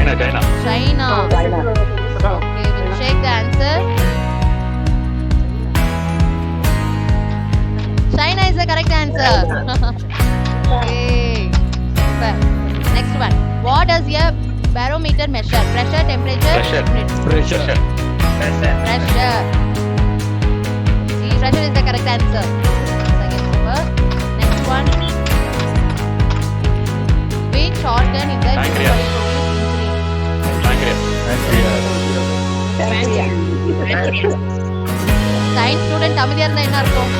China. Okay, we'll check the answer. China is the correct answer. Okay. Super. Next one. What does a barometer measure? Pressure, temperature? Pressure. Pressure. See, pressure is the correct answer. Second super. Next one. Which organ in the human body produce insulin? Science student அமைதியா இருந்தா என்ன இருக்கும்?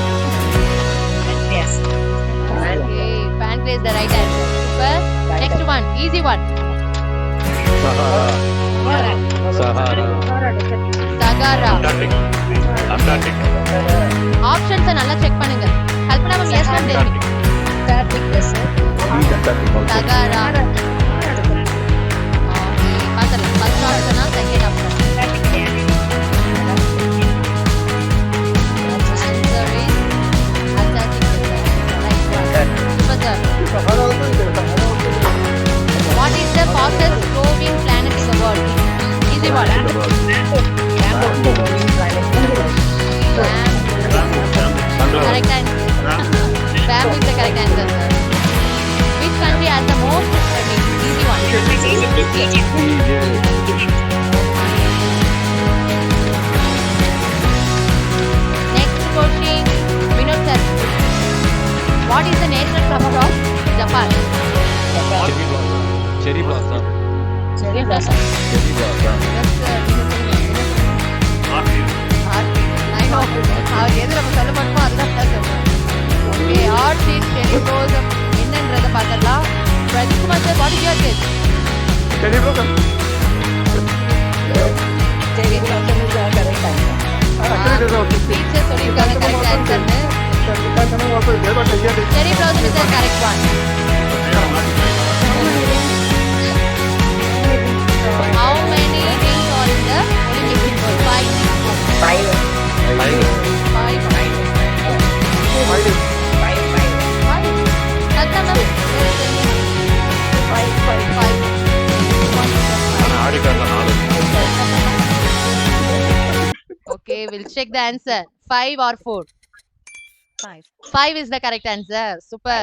Okay, pancreas is the right answer. Super. Next one, easy one. Sahara. Antarctic. Options நல்லா check பண்ணுங்க. Kalpana ma'am yes ma'am tell me. Sahara. Okay, பார்த்தலாம். First option ah second option. Answer is Antarctic. Right one. Super sir. What is the fastest growing planet in the world? Easy one. Correct answer. Bamboo is the correct answer, sir. Which country has the most? Easy one. Next question. Vinod sir. What is the national flower of Japan? Cherry blossom. Yes, sir. I know. எது நம்ம சொல்ல மாட்டோமோ அதுதான் சொல்லுவோம். Okay, orchid, cherry blossom என்னன்றதை பார்த்துடலாம். Rajkumar sir, what is your guess? Cherry blossom. Teacher சொல்லியிருக்காங்க correct answer னு. Cherry blossom is the correct one. How many rings are in the Olympic symbol? Five. Kalpana ma'am, five. Okay, we'll check the answer. 5 or 4? 5. 5 is the correct answer. Super.